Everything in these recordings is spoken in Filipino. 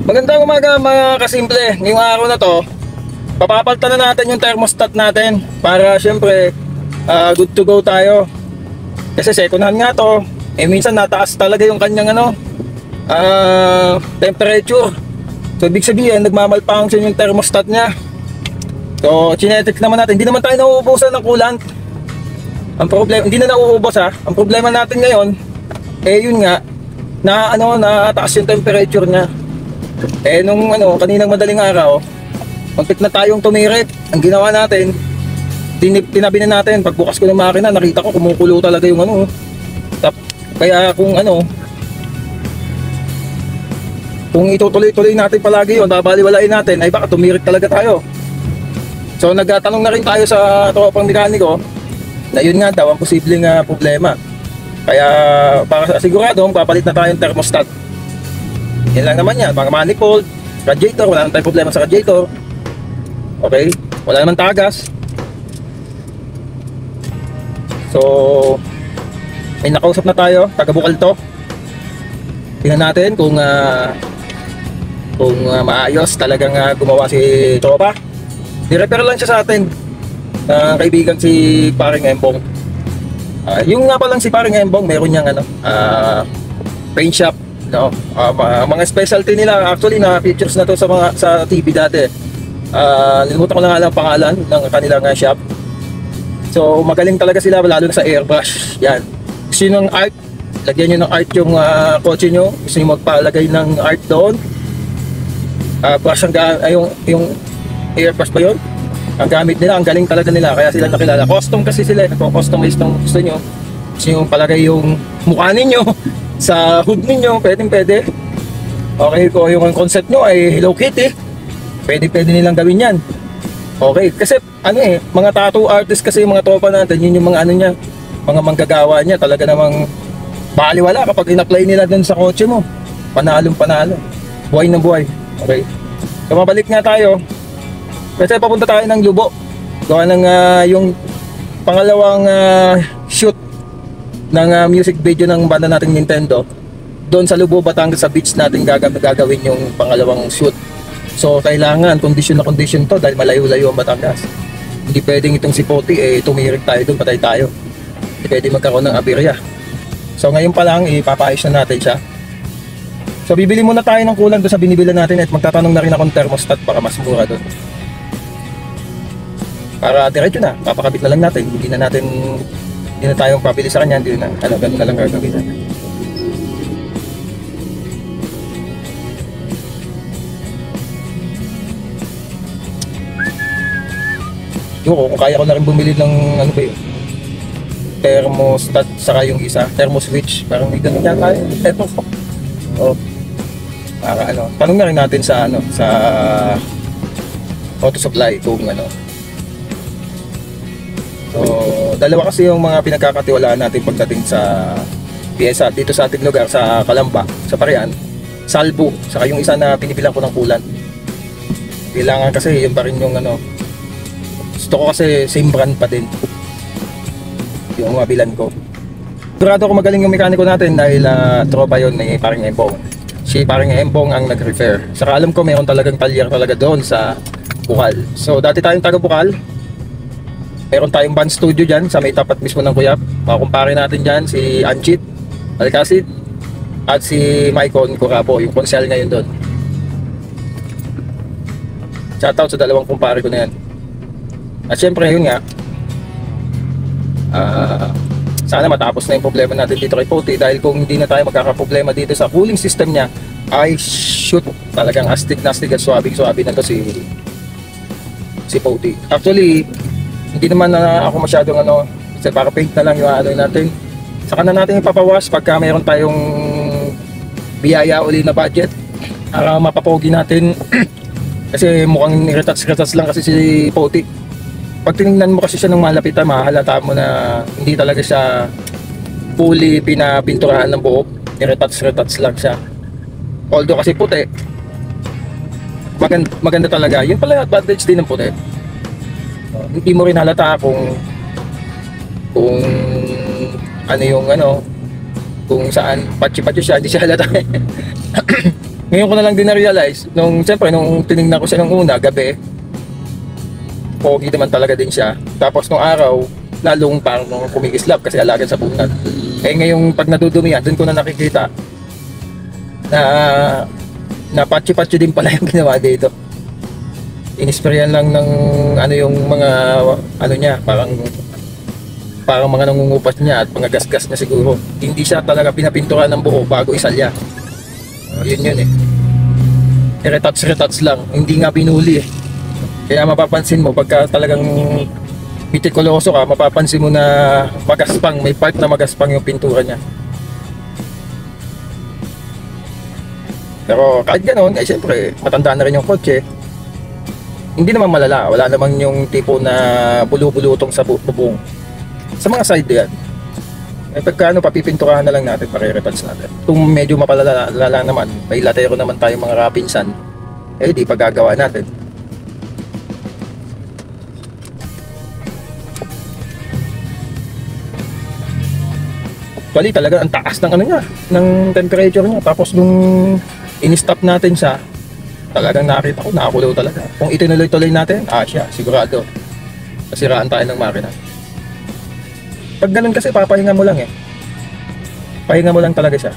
Magandang umaga mga kasimple. Ngayong araw na to, papapalitan na natin yung thermostat natin para syempre good to go tayo. Kasi second hand nga to, minsan nataas talaga yung kanyang temperature. So ibig sabihin nagmamalfunction yung thermostat niya. So chinetik naman natin, hindi naman tayo nauubusan ng coolant. Ang problema, hindi na nauubos ha. Ang problema natin ngayon, yun nga, nataas yung temperature niya. Nung kaninang madaling araw, muntik na tayong tumirik. Ang ginawa natin, tinabi na natin. Pagbukas ko ng makina, nakita ko kumukulo talaga yung kaya kung itutuloy-tuloy natin palagi yun, babaliwalain natin, ay baka tumirik talaga tayo. So nagtanong na rin tayo sa tropang mekaniko na yun nga daw ang posibleng problema. Kaya para sa sigurado, papalit na tayong thermostat. Yan lang naman yan, mga manifold, radiator, wala naman tayong problema sa radiator. Okay, wala naman tagas. So may nakausap na tayo, taga Bukalto. Tingnan natin kung maayos talagang gumawa si tropa. Ni-refer lang siya sa atin, kaibigan si Paring Embong. Yung nga palang si Paring Embong, meron niyang paint shop. No, mga specialty nila actually na features na to sa TV dati. Nilimutan ko na nga lang pangalan ng kanilang shop. So magaling talaga sila lalo na sa airbrush. Yan. Gusto nyo ng art, lagyan nyo ng art yung kotse nyo. Gusto nyo magpalagay ng art doon. Brush yung airbrush ba yun? Ang gamit nila, ang galing talaga nila. Kaya sila nakilala. Custom kasi sila. Nagpo-customize ng gusto nyo. Gusto nyo palagay yung mukha ninyo sa hood ninyo, pwede. Okay, kung yung concept nyo ay Hello Kitty, pwede nilang gawin yan. Okay, kasi mga tattoo artist kasi yung mga tropa natin, yun yung mga niya, mga manggagawa niya, talaga namang baliwala kapag in-apply nila dun sa kotse mo. Panalong panalo. Buhay na buhay. Okay. So mabalik nga tayo. Kasi papunta tayo ng Lubo. Gawa ng yung pangalawang shoot ng music video ng banda nating Nintendo. Doon sa Lubo, Batangas, sa beach natin gagawin yung pangalawang shoot. So kailangan condition na condition to dahil malayo-layo ang Batangas. Hindi pwedeng itong si Poti tumirik tayo doon, patay tayo. Hindi pwede magkaroon ng aberya. So ngayon pa lang ipapaayos na natin siya. So bibili muna tayo ng kulang doon sa binibilan natin at magtatanong na rin akong thermostat para mas mura doon. Para diretso na, papakabit na lang natin. Hindi na tayong pabili sa kanya, hindi na, ganun na lang gagawin natin. Kung kaya ko na rin bumili ng thermostat saka yung isa, thermoswitch, parang may ganun yata eto. Para tanong na rin natin sa sa auto supply kung So, dalawa kasi yung mga pinagkakatiwalaan natin pagdating sa pyesa dito sa ating lugar, sa Calamba, sa Parian, Salvo, saka yung isa na pinibilang ko ng kulan. Kailangan kasi yun pa rin yung gusto ko kasi same brand pa din yung mabilan ko. Sigurado ko magaling yung mekaniko natin dahil tropa yun ni Paring Embong. Si Paring Embong ang nag-refer. Saka alam ko mayroon talagang talyer talaga doon sa Bukal. So dati tayong taga Bukal. Meron tayong band studio dyan sa may tapat mismo ng Kuyap. Makukumpare natin dyan si Anchit Alcacid at si Maicon Corabo, yung konsel ngayon doon. Shoutout sa dalawang kumpare ko na yan. At syempre yun nga, sana matapos na yung problema natin dito kay Poti, dahil kung hindi na tayo magkakaproblema dito sa cooling system niya, ay shoot, talagang astig at swabing na to si Poti. Actually hindi naman ako masyadong kasi para paint na lang yung natin. Saka na natin ipapawash pagka mayroon tayong biyaya uli na budget para mapapogi natin. Kasi mukhang retouch lang kasi si Poti. Pag tinignan mo kasi siya ng malapitan, mahalata mo na hindi talaga siya fully pinapinturahan ng buhok. Retouch lang siya. Although kasi puti, maganda talaga. Yun pala yung advantage din ng puti. Hindi mo rin halata kung kung saan patsi-patsi siya, hindi siya halata. Ngayon ko na lang din na-realize, siyempre, nung tinignan ko siya nung una, gabi, pogi naman talaga din siya. Tapos nung araw, lalong parang kumikislap kasi alaga sa bunad. Eh ngayong pag nadudumihan, dun ko na nakikita na patsi-patsi din pala yung ginawa dito. Inisprayan lang ng ano yung mga ano niya, parang mga nangungupas niya at mga gasgas na siguro. Hindi siya talaga pinapintura ng buo bago isalya. Yun eh. Retouch lang, hindi nga pinuli eh. Kaya mapapansin mo pagka talagang mitikuloso ka, mapapansin mo na magaspang, may part na magaspang yung pintura niya. Pero kahit ganoon, eh syempre, matanda na rin yung kotse. Hindi naman malala, wala naman yung tipo na bulu-bulutong sa bubong. Sa mga side yan. Eh pagka papipinturahan na lang natin, pare-retouch natin. Kung medyo mapalala naman, may latero naman tayong mga Robinson, eh di pagagawa natin. Actually talaga ang taas ng ano niya, ng temperature niya. Tapos nung in-stop natin siya, talagang nakita ko, nakakulo talaga. Kung itinuloy-tuloy natin, siya, sigurado. Nasiraan tayo ng makina. Pag ganun kasi, papahinga mo lang eh. Pahinga mo lang talaga siya.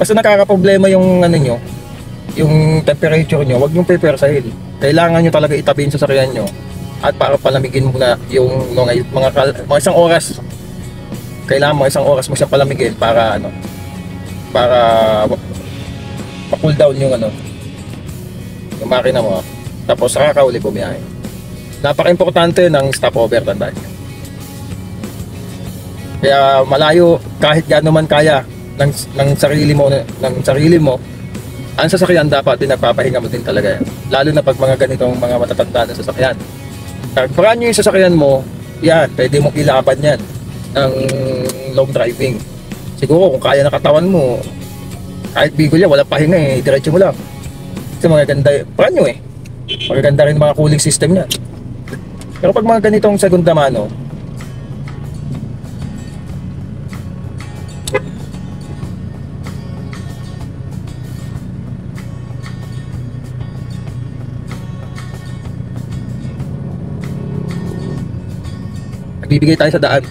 Basta nakakaproblema yung ano nyo, yung temperature nyo, huwag nyong pepersahin. Kailangan nyo talaga itabihin sa sakyan nyo. At para palamigin mo na yung mga isang oras. Kailangan mo isang oras mo siyang palamigin para pa-cool down yung yung makina mo. Tapos saka ka uli bumiyahe. Napaka-importante ng stopover, tandaan nyo. Kaya malayo, kahit gaano man kaya ng sarili mo, ang sasakyan dapat din nagpapahinga mo din talaga yan. Lalo na pag mga ganitong mga matatanda na sasakyan. Pagparaan nyo yung sasakyan mo, yan, pwede mong ilaban yan ng long driving. Siguro kung kaya na katawan mo, kahit bigol yan, walang pahinga eh, diretso mo lang. Kasi magaganda, paraan nyo eh, magaganda rin mga cooling system yan. Pero pag mga ganitong segunda mano, nagbibigay tayo sa daan,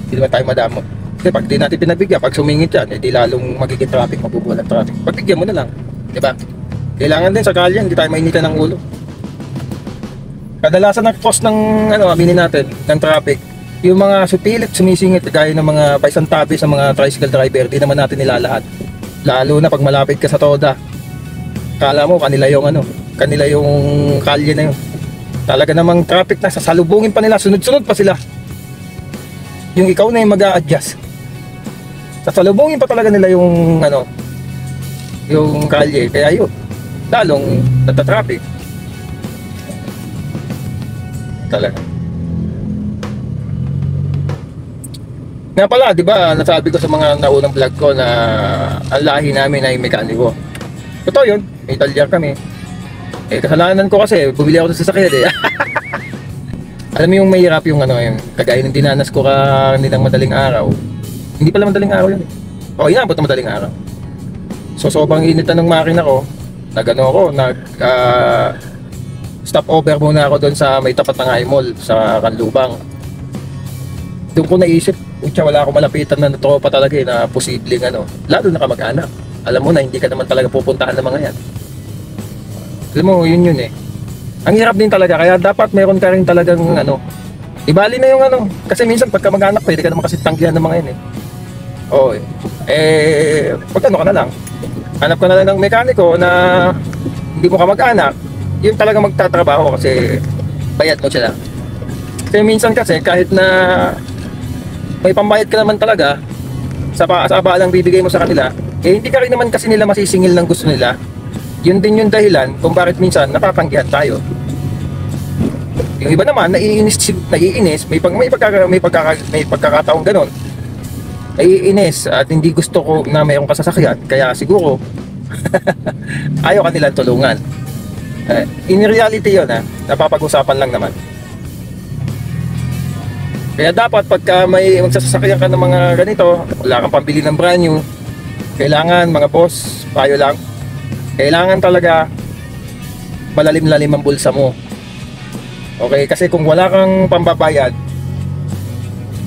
hindi naman tayo madamo. Kasi pag di natin pinagbigyan, pag sumingit yan, di lalong magiging traffic, mabubulan ng traffic. Pagbigyan mo na lang, di ba? Kailangan din sa kalye, hindi tayo mainitan ng ulo. Kadalasan ng cost ng aminin natin, ng traffic, yung mga supilit, sumisingit, gaya ng mga paisantabi sa mga tricycle driver, di naman natin nilalahat. Lalo na pag malapit ka sa toda, kala mo kanila yung kalye na yun. Talaga namang traffic na, sasalubungin pa nila, sunod-sunod pa sila. Yung ikaw na yung mag-a-adjust. Sasalubungin pa talaga nila yung yung kalye, kaya yun, lalong nata-traffic. Talaga. Nga pala, di ba, nasabi ko sa mga naunang vlog ko na ang lahi namin ay mekaniko. Totoo yun, may talyar kami. Eh, kasalanan ko kasi, bumili ako ng sasakyan eh. Alam mo yung mahirap yung yung kagaya ng dinanas ko ng madaling araw. Hindi pala madaling araw yun eh. Inabot na madaling araw. So, sobrang init na ng makina ko. Stop over muna ako doon sa may tapat ng I-Mall sa Kanlubang. Doon ko naisip, wala akong malapitan na tropa talaga na posibleng lalo na kamag-anak. Alam mo na hindi ka naman talaga pupuntahan ng mga yan. Alam mo, yun eh. Ang hirap din talaga, kaya dapat meron ka rin talagang ibali na yung kasi minsan pagka mag-anak, pwede ka naman kasi tanggihan ng mga yan eh. Pag ka na lang, hanap ka na lang ng mekaniko na hindi mo ka mag-anak, yun talaga magtatrabaho kasi bayad mo sila. Kasi minsan kasi kahit na may pambayad ka naman talaga sa abalang bibigay mo sa kanila, eh hindi ka rin naman kasi nila masisingil ng gusto nila. Yun din yung dahilan kung bakit minsan napapanggihan tayo. Yung iba naman naiinis, may pagkakataong ganon. Naiinis at hindi gusto ko na mayroong kasasakyan, kaya siguro ayaw kanilang tulungan. In reality yun napapag-usapan lang naman. Kaya dapat pagka may magsasakyan ka ng mga ganito, wala kang pambili ng brand new, Kailangan mga boss, payo lang, kailangan talaga malalim-lalim ang bulsa mo. Okay, kasi kung wala kang pambabayad,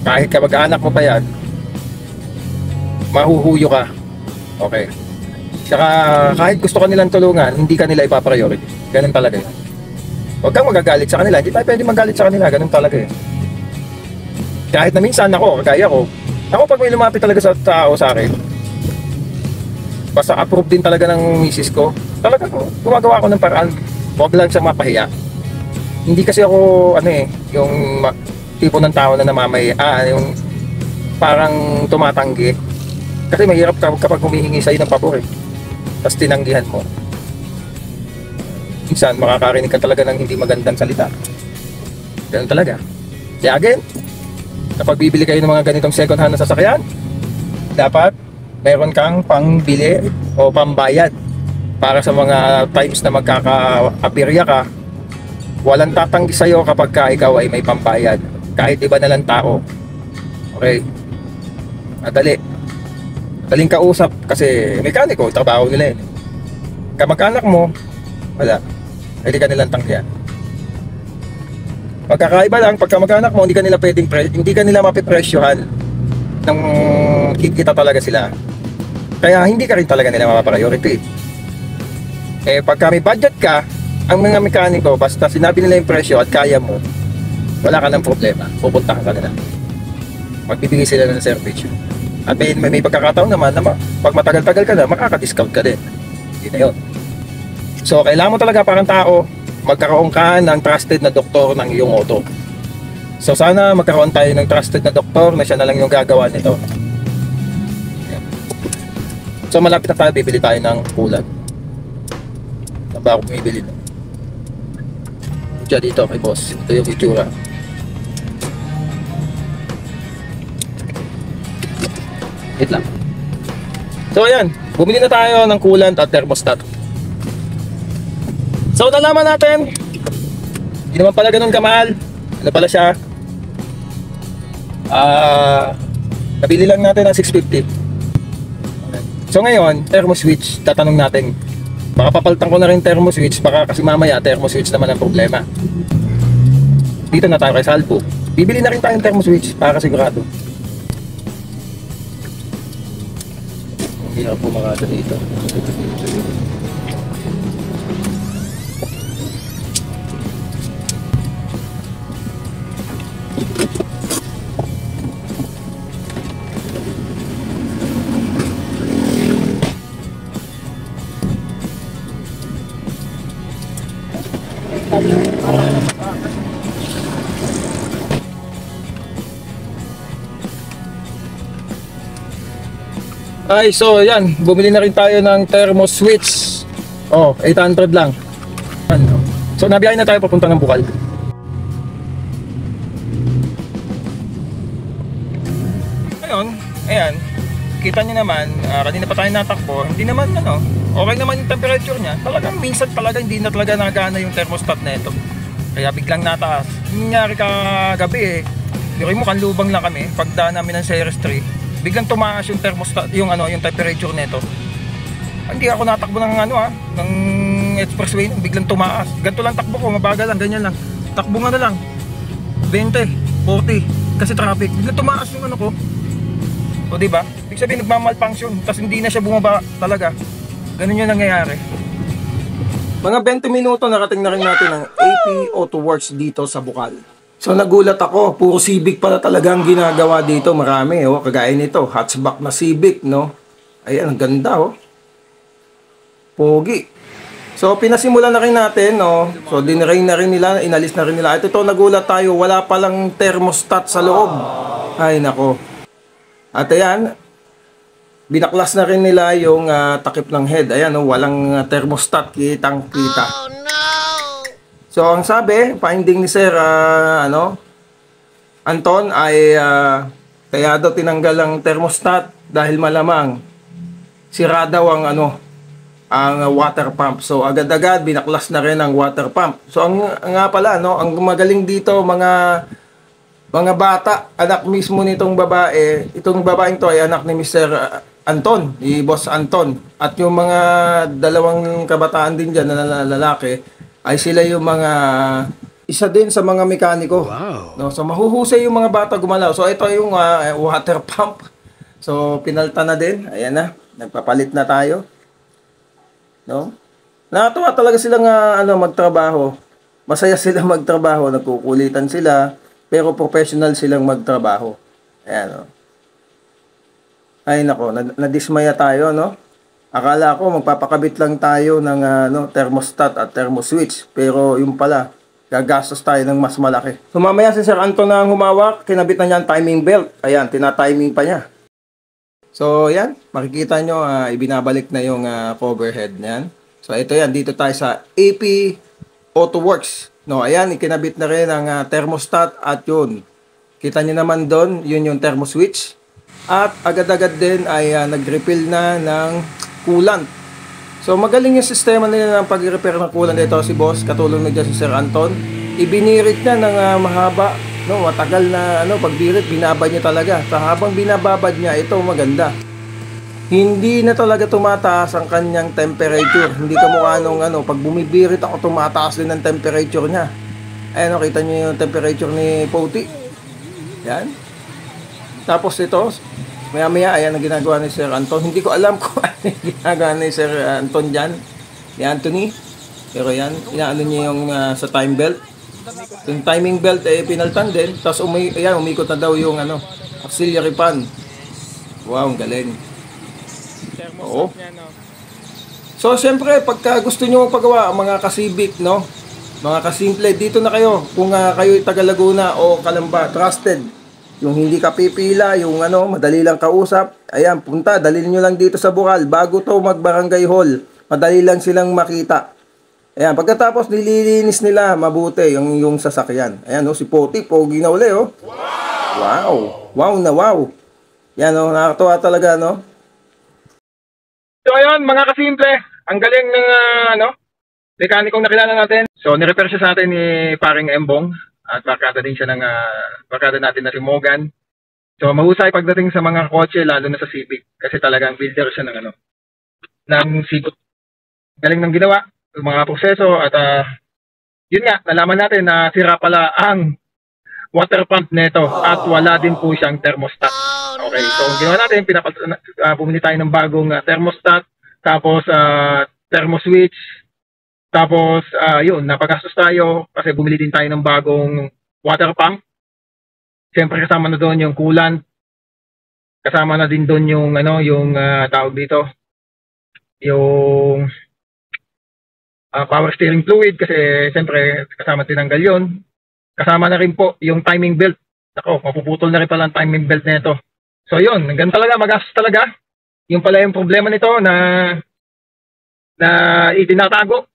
kahit kamag-anak mo pa yan, mahuhuyo ka. Okay. Saka kahit gusto ka nilang tulungan, hindi ka nila ipapriority. Ganun talaga yun. Huwag kang magagalit sa kanila. Hindi tayo pwede magalit sa kanila. Ganun talaga yun. Kahit na minsan ako, kagaya ko, ako pag may lumapit talaga sa tao sa akin, basta approve din talaga ng misis ko, talaga gumagawa ko ng paraan. Huwag lang siya mapahiya. Hindi kasi ako, yung tipo ng tao na namamaya, yung parang tumatanggi. Kasi mahirap kapag humihingi sa'yo ng pabor eh. Tapos tinanggihan mo. Minsan, makakarinig ka talaga ng hindi magandang salita. Ganun talaga. Kaya again, kapag bibili kayo ng mga ganitong second hand na sasakyan, dapat meron kang pangbili o pambayad para sa mga times na magkaka-apirya ka. Walang tatanggi sa'yo kapag ka ikaw ay may pambayad. Kahit iba na lang tao. Okay? Madali. Madaling kausap kasi mekaniko, trabaho nila yun. Kamag-anak mo, wala. Hindi ka nilang tanggihan. Pagkakaiba lang, pagka mag-anak mo, hindi ka nila mapipresyohan ng kikita talaga sila. Kaya hindi ka rin talaga nila mapapriority. Eh, pagka may budget ka, ang mga mekaniko, basta sinabi nila yung presyo at kaya mo, wala ka ng problema. Pupunta ka kanila. Magbibigay sila ng service. At may pagkakataon naman na pag matagal-tagal ka na, makaka-discount ka din. Yun na yun. So, kailangan mo talaga parang tao, magkaroon ka ng trusted na doktor ng iyong auto. So, sana magkaroon tayo ng trusted na doktor na siya na lang yung gagawa nito. So, malapit na tayo, bibili tayo ng kulan. Saan ba ako bumibili? Diyan dito kay boss. Ito yung itsura. Wait lang. So ayan, bumili na tayo ng coolant at thermostat. So nalaman natin, hindi naman pala ganun kamahal. Ano pala siya? Nabili lang natin ng 650. So ngayon, thermo switch, tatanong natin. Baka papalitan ko na rin thermo switch, baka kasi mamaya thermo switch naman ang problema. Dito na tayo kay Salpo. Bibili na rin tayong thermo switch para sigurado. Hindi ako pumakata dito. Ay, so yan, bumili na rin tayo ng thermo switch. Oh, 800 lang. So nabiyahin na tayo papunta ng Bukal. Ngayon, ayan, kita nyo naman, kanina pa tayo natakbo, hindi naman okay naman yung temperature niya. Talagang minsan talaga hindi na talaga nagana yung thermostat na ito. Kaya biglang nataas. Nangyari kagabi eh. Biro mo, kanlubang lang kami, pagdaan namin ng Series 3. Biglang tumaas yung thermostat, yung temperature nito. Hindi ako natakbo ng expressway, biglang tumaas. Ganito lang takbo ko, mabagal lang, ganyan lang. Takbo nga na lang. 20, 40 kasi traffic. Biglang tumaas yung ko. O di ba? Ibig sabihin nagmamalfunction, tapos hindi na siya bumaba talaga. Ganun yung nangyayari. Mga 20 minuto narating na rin natin ang AP Auto Works dito sa Bukal. So nagulat ako, puro Civic pala talagang ginagawa dito, marami kagaya nito, hatchback na Civic, no? Ayan, ang ganda pogi. So pinasimulan na rin natin, no? So dinrain na rin nila, inalis na rin nila. Ito nagulat tayo, wala palang thermostat sa loob. Ay nako. At ayan, binaklas na rin nila yung takip ng head. Ayan, walang thermostat, kitang-kita. Oh no! So ang sabi, finding ni Sir Anton ay kaya daw tinanggal ang thermostat dahil malamang sira daw ang water pump. So agad-agad binaklas na rin ang water pump. So nga pala ang magaling dito mga bata, anak mismo nitong babae. Itong babaeng to ay anak ni Mr. Anton, ni Boss Anton. At yung mga dalawang kabataan din dyan na lalaki, ay sila yung mga isa din sa mga mekaniko. Wow. No, so mahuhusay yung mga bata gumalaw. So ito yung water pump. So pinalta na din. Ayan na, nagpapalit na tayo. No? Nakatuwa talaga silang magtrabaho. Masaya sila magtrabaho, nagkukulitan sila, pero professional silang magtrabaho. Ayan, no? Ay nako, nadismaya tayo, no? Akala ko magpapakabit lang tayo ng thermostat at thermoswitch, pero yung pala, gagastos tayo ng mas malaki. So mamaya si Sir Anton na ang humawak, kinabit na niya ang timing belt. Ayan, tina-timing pa niya. So yan, makikita nyo, ibinabalik na yung cover head niyan. So ito yan, dito tayo sa AP AutoWorks. No, ayan, ikinabit na rin ang thermostat at yun. Kita nyo naman doon, yun yung thermoswitch. At agad-agad din ay nag-refill na ng coolant. So magaling yung sistema nila ng pag-repair ng coolant dito si Boss, katulong na dyan si Sir Anton. Ibinirit niya ng mahaba, no, matagal na pagbirit, binabad niya talaga. So habang binababad niya, ito maganda. Hindi na talaga tumataas ang kanyang temperature. Hindi kamukha nung pag bumibirit ako, tumataas din ang temperature niya. Ayan, kita niyo yung temperature ni Poti. Yan. Tapos ito, maya-maya, ayan ang ginagawa ni Sir Anton. Hindi ko alam kung ano yung ginagawa ni Sir Anton dyan, ni Anthony. Pero yan, inaano niya yung sa time belt. Yung timing belt pinaltan din. Tapos umikot na daw yung auxiliary fan. Wow, ang galing. Oo. So, siyempre, pagka gusto nyo magpagawa, mga kasibik, no? Mga kasimple, dito na kayo. Kung kayo'y taga Laguna o Calamba, trusted. Yung hindi ka pipila, yung madali lang kausap. Ayan, punta, dalhin nyo lang dito sa Bukal. Bago to mag-barangay hall, madali lang silang makita. Ayan, pagkatapos nililinis nila mabuti yung sasakyan. Ayan, si Poti, pogi na uli, oh. Wow! Wow na wow! Yan, nakakatuwa talaga, no? So ayun, mga kasimple, ang galing ng mekanikong nakilala natin. So nirepair siya sa atin ni Paring Embong at barkada din siya ng barkada natin na si Morgan. So mahusay pagdating sa mga kotse, lalo na sa Civic, kasi talagang builder siya ng Civic. Galing ng ginawa, yung mga proseso at yun nga, nalaman natin na sira pala ang water pump nito at wala din po siyang thermostat. Okay, so ginawa natin, bumili tayo ng bagong thermostat, tapos thermoswitch, tapos yun, napagastos tayo kasi bumili din tayo ng bagong water pump. Siyempre kasama na doon yung coolant, kasama na din doon yung yung tawag dito, yung power steering fluid, kasi siyempre kasama tinanggal yun. Kasama na rin po yung timing belt. Ako, mapuputol na rin pala ang timing belt nito. So yun, ganun talaga, magastos talaga. Yung pala yung problema nito na itinatago.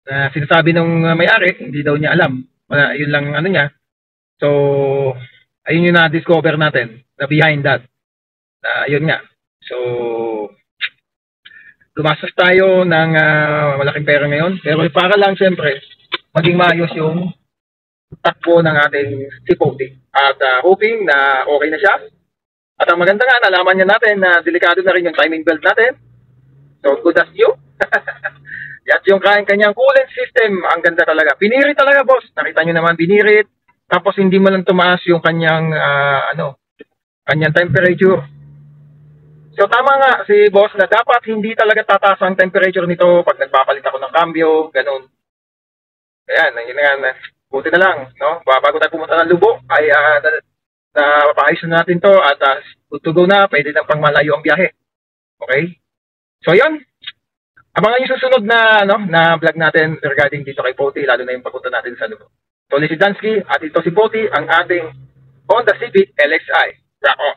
Sinasabi ng may-ari, hindi daw niya alam. Yun lang niya. So, ayun yung na-discover natin na behind that. Yun nga. So, lumastos tayo ng malaking pera ngayon. Pero para lang siyempre, maging maayos yung takbo ng ating Cipote. At hoping na okay na siya. At ang maganda nga, nalaman niya natin na delikado na rin yung timing belt natin. So, good as you. At yung kanyang coolant system, ang ganda talaga. Binirit talaga, boss. Nakita niyo naman, binirit. Tapos hindi mo lang tumaas yung kanyang, kanyang temperature. So, tama nga si boss na dapat hindi talaga tataas ang temperature nito pag nagpapalit ako ng cambio, ganun. Ayan, yun nga, buti na lang, no? Bago tayo pumunta ng Lubok, ay paayos na natin to at tutugo na, pwede na pang malayo ang biyahe. Okay? So, yun. Abangan yung susunod na na vlog natin regarding dito kay Poti, lalo na yung pagpunta natin sa Lubok. So, si Dansky at ito si Poti, ang ating Honda Civic LXi. Rock on!